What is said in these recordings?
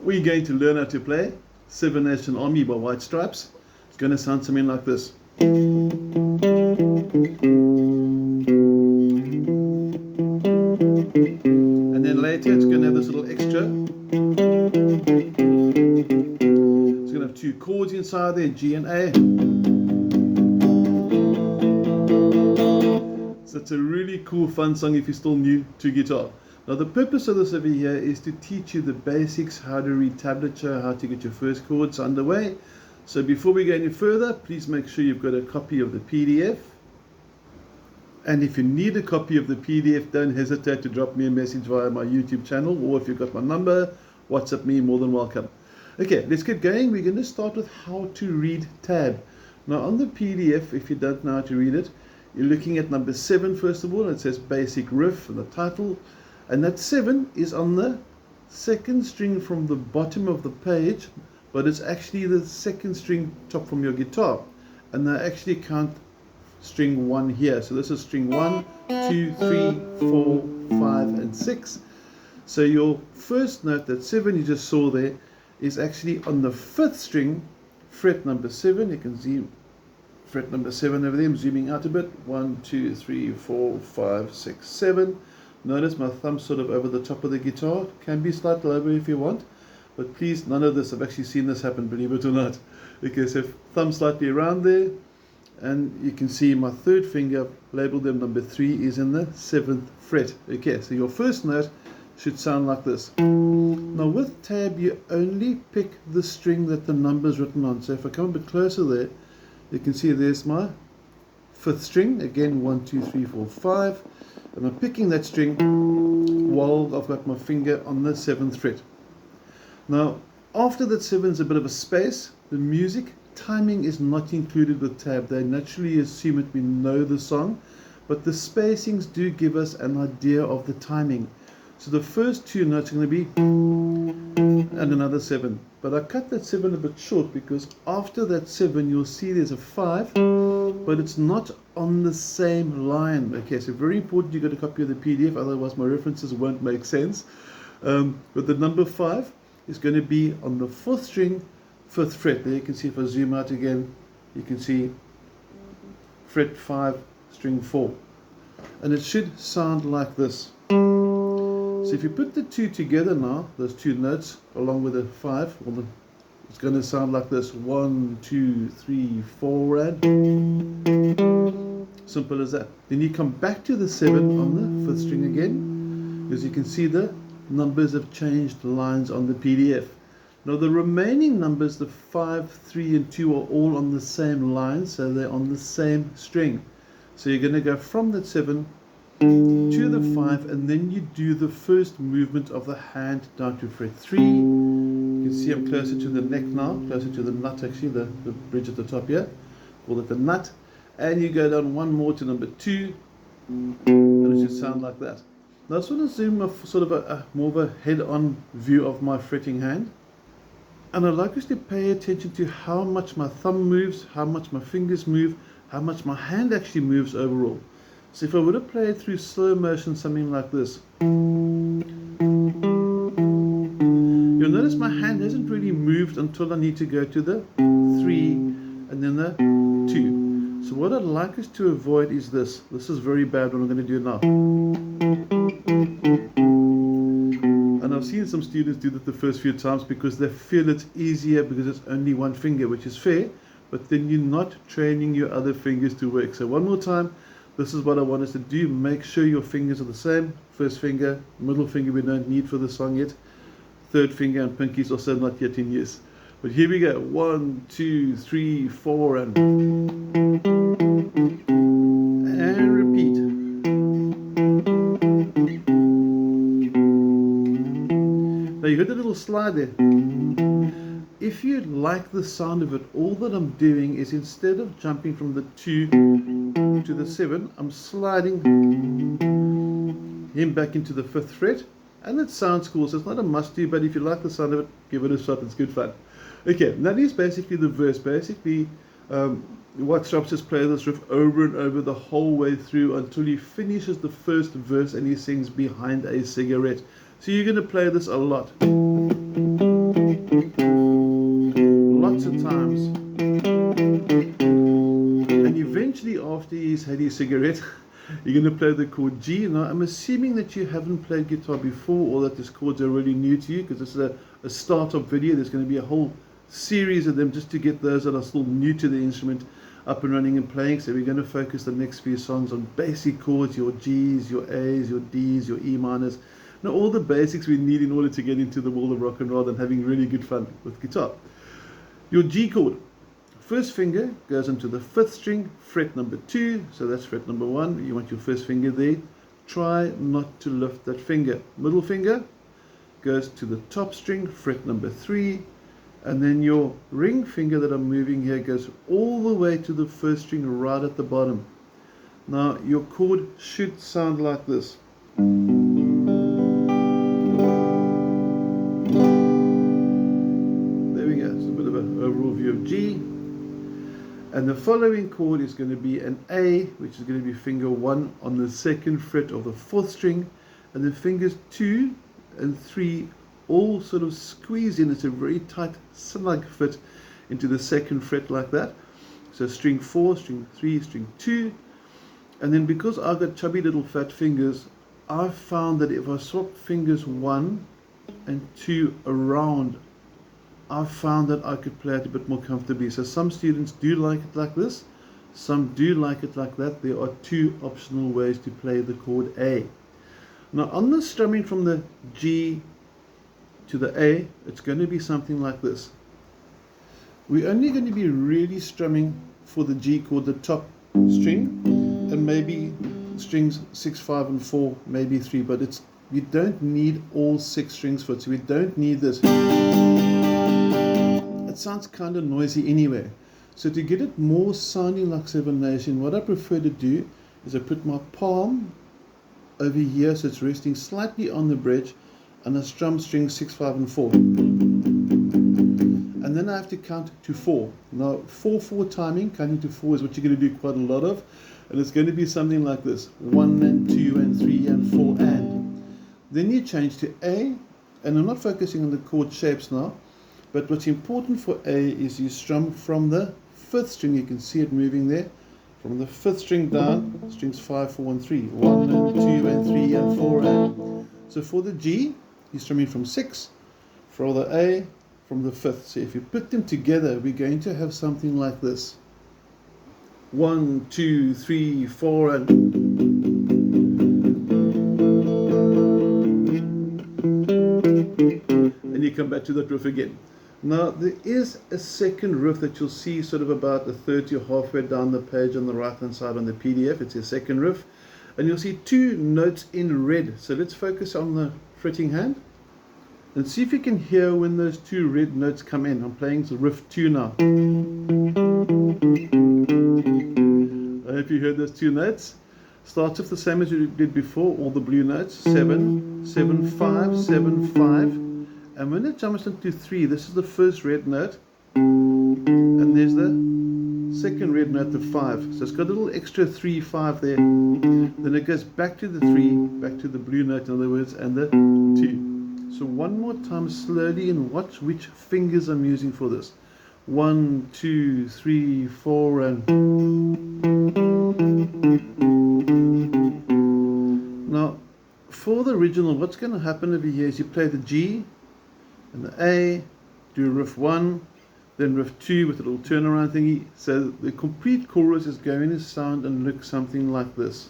We're going to learn how to play Seven Nation Army by White Stripes. It's going to sound something like this. And then later it's going to have this little extra. It's going to have two chords inside there, G and A. So it's a really cool, fun song if you're still new to guitar. Now the purpose of this over here is to teach you the basics, how to read tablature, how to get your first chords underway. So before we go any further, please make sure you've got a copy of the PDF. And if you need a copy of the PDF, don't hesitate to drop me a message via my YouTube channel, or if you've got my number, WhatsApp me, more than welcome. Okay, let's get going. We're going to start with how to read tab. Now on the PDF, if you don't know how to read it, you're looking at number 7 first of all. It says basic riff and the title. And that 7 is on the second string from the bottom of the page, but it's actually the second string top from your guitar. And they actually count string 1 here. So this is string 1, 2, 3, 4, 5, and 6. So your first note, that 7 you just saw there, is actually on the 5th string, fret number 7. You can see fret number 7 over there. I'm zooming out a bit. 1, 2, 3, 4, 5, 6, 7. Notice my thumb sort of over the top of the guitar. Can be slightly over if you want, but please, none of this. I've actually seen this happen, believe it or not. Okay, so thumb slightly around there, and you can see my third finger, labeled them number 3, is in the 7th fret. Okay, so your first note should sound like this. Now with tab, you only pick the string that the number is written on. So if I come a bit closer there, you can see there's my 5th string. Again, 1, 2, 3, 4, 5. And I'm picking that string while I've got my finger on the 7th fret. Now, after that 7 is a bit of a space. The music timing is not included with tab. They naturally assume it, we know the song, but the spacings do give us an idea of the timing. So the first 2 notes are going to be and another 7. But I cut that 7 a bit short because after that 7 you'll see there's a 5, but it's not on the same line. Okay, so very important you got a copy of the PDF, otherwise my references won't make sense. But the number 5 is going to be on the 4th string, 5th fret. There you can see, if I zoom out again, you can see fret 5, string 4. And it should sound like this. So if you put the 2 together now, those 2 notes along with the 5, well, it's going to sound like this. 1, 2, 3, 4, and simple as that. Then you come back to the 7 on the 5th string again, because you can see the numbers have changed lines on the PDF. Now the remaining numbers, the 5, 3, and 2, are all on the same line, so they're on the same string. So you're going to go from that 7 to the 5, and then you do the first movement of the hand down to fret 3. You can see I'm closer to the neck now, closer to the nut actually, the bridge at the top here. Call it the nut. And you go down one more to number 2, and it should sound like that. Now I just want to zoom off sort of more of a head-on view of my fretting hand. And I'd like us to pay attention to how much my thumb moves, how much my fingers move, how much my hand actually moves overall. So if I were to play it through slow motion, something like this, you'll notice my hand hasn't really moved until I need to go to the 3 and then the 2. So what I'd like us to avoid is this. This is very bad, what I'm going to do now. And I've seen some students do that the first few times because they feel it's easier because it's only one finger, which is fair, but then you're not training your other fingers to work. So one more time. This is what I want us to do. Make sure your fingers are the same. First finger, middle finger we don't need for the song yet. Third finger and pinky is also not yet in use. But here we go. 1, 2, 3, 4, and repeat. Now you heard the little slide there. If you like the sound of it, all that I'm doing is, instead of jumping from the 2 to the 7, I'm sliding him back into the 5th fret, and it sounds cool. So it's not a must do, but if you like the sound of it, give it a shot. It's good fun. Okay, that is basically the verse. Basically, White Stripes just play this riff over and over the whole way through until he finishes the first verse and he sings Behind a Cigarette. So you're going to play this a lot. times. And eventually, after he's had his cigarette, you're going to play the chord G. Now, I'm assuming that you haven't played guitar before, or that these chords are really new to you, because this is a startup video. There's going to be a whole series of them just to get those that are still new to the instrument up and running and playing. So we're going to focus the next few songs on basic chords, your G's, your A's, your D's, your E minors. Now, all the basics we need in order to get into the world of rock and roll and having really good fun with guitar. Your G chord. First finger goes into the 5th string, fret number 2, so that's fret number 1. You want your first finger there. Try not to lift that finger. Middle finger goes to the top string, fret number 3, and then your ring finger that I'm moving here goes all the way to the 1st string right at the bottom. Now your chord should sound like this. There we go, it's a bit of an overall view of G. And the following chord is going to be an A, which is going to be finger 1 on the 2nd fret of the 4th string, and the fingers 2 and 3 all sort of squeeze in. It's a very tight snug fit into the 2nd fret like that. So string 4, string 3, string 2, and then because I've got chubby little fat fingers, I've found that if I swap fingers 1 and 2 around, I've found that I could play it a bit more comfortably. So some students do like it like this, some do like it like that. There are 2 optional ways to play the chord A. Now on the strumming from the G to the A, it's going to be something like this. We're only going to be really strumming for the G chord, the top string, and maybe strings 6, 5 and 4, maybe 3, but we don't need all 6 strings for it, so we don't need this. It sounds kind of noisy anyway. So to get it more sounding like Seven Nation, what I prefer to do is I put my palm over here so it's resting slightly on the bridge, and I strum strings 6, 5 and 4. And then I have to count to 4. Now 4/4 timing, counting to 4 is what you're going to do quite a lot of, and it's going to be something like this: 1 and 2 and 3 and 4 and. Then you change to A, and I'm not focusing on the chord shapes now. But what's important for A is you strum from the 5th string. You can see it moving there. From the 5th string down, strings 5, 4 and 3. 1 and 2 and 3 and 4 and. So for the G, you're strumming from 6. For the A, from the 5th. So if you put them together, we're going to have something like this. 1, 2, 3, 4 and. And you come back to that riff again. Now there is a second riff that you'll see sort of about a third to halfway down the page on the right hand side on the PDF. It's a second riff, and you'll see 2 notes in red. So let's focus on the fretting hand and see if you can hear when those 2 red notes come in. I'm playing the riff 2 now. I hope you heard those 2 notes. Starts off the same as you did before, all the blue notes: 7, 7, 5, 7, 5. And when it jumps into 3, this is the first red note, and there's the second red note, the 5. So it's got a little extra 3, 5 there. Then it goes back to the 3, back to the blue note, in other words, and the 2. So one more time slowly, and watch which fingers I'm using for this. 1, 2, 3, 4, and. Now, for the original, what's going to happen over here is you play the G and the A, do riff 1, then riff 2 with a little turnaround thingy. So the complete chorus is going to sound and look something like this.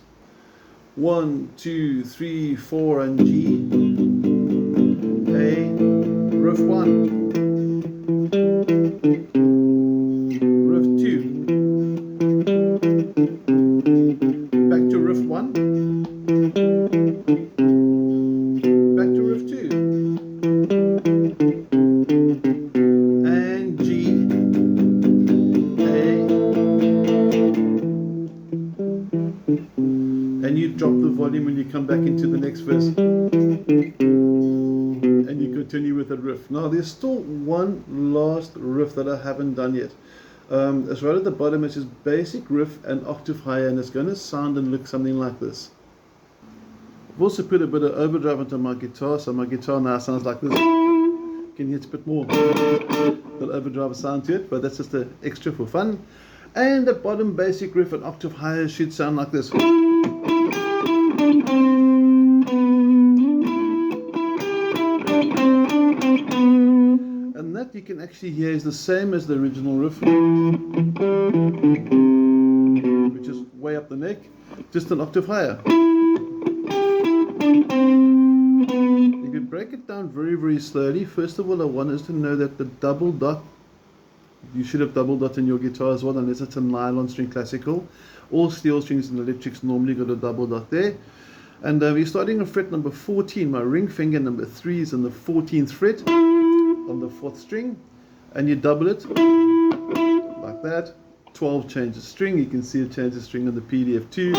1, 2, 3, 4 and G, A, riff 1, riff 2, back to riff 1, back to riff 2, and G, A, and you drop the volume when you come back into the next verse, and you continue with the riff. Now there's still one last riff that I haven't done yet. It's right at the bottom. It says basic riff an octave higher, and it's going to sound and look something like this. I've also put a bit of overdrive onto my guitar, so my guitar now sounds like this. can hear it's a bit more, little overdrive sound to it, but that's just an extra for fun. And the bottom basic riff, an octave higher, should sound like this. And that you can actually hear is the same as the original riff, which is way up the neck, just an octave higher. If you break it down very, very slowly, first of all, I want us to know that the double dot, you should have double dot in your guitar as well, unless it's a nylon string classical. All steel strings and electrics normally got a double dot there. And we're starting on fret number 14. My ring finger number 3 is on the 14th fret on the 4th string, and you double it like that. 12 changes string. You can see it changes string on the PDF too.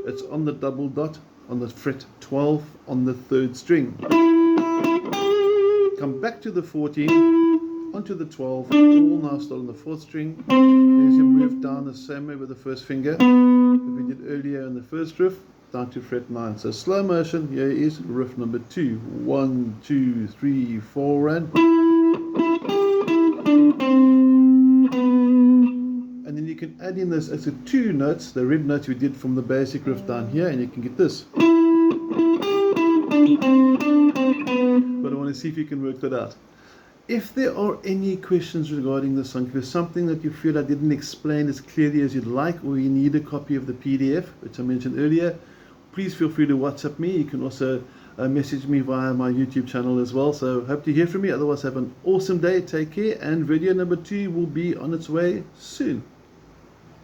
It's on the double dot on the fret 12 on the 3rd string. Come back to the 14, onto the 12, all now still on the 4th string. There's your move down the same way with the first finger that we did earlier in the first riff, down to fret 9. So slow motion, here is riff number 2. 1, 2, 3, 4, and then you can add in this as a 2 notes, the red notes we did from the basic riff down here, and you can get this. But I want to see if you can work that out. If there are any questions regarding the song, if there's something that you feel I didn't explain as clearly as you'd like, or you need a copy of the PDF, which I mentioned earlier, please feel free to WhatsApp me. You can also message me via my YouTube channel as well. So hope to hear from you. Otherwise, have an awesome day. Take care. And video number 2 will be on its way soon.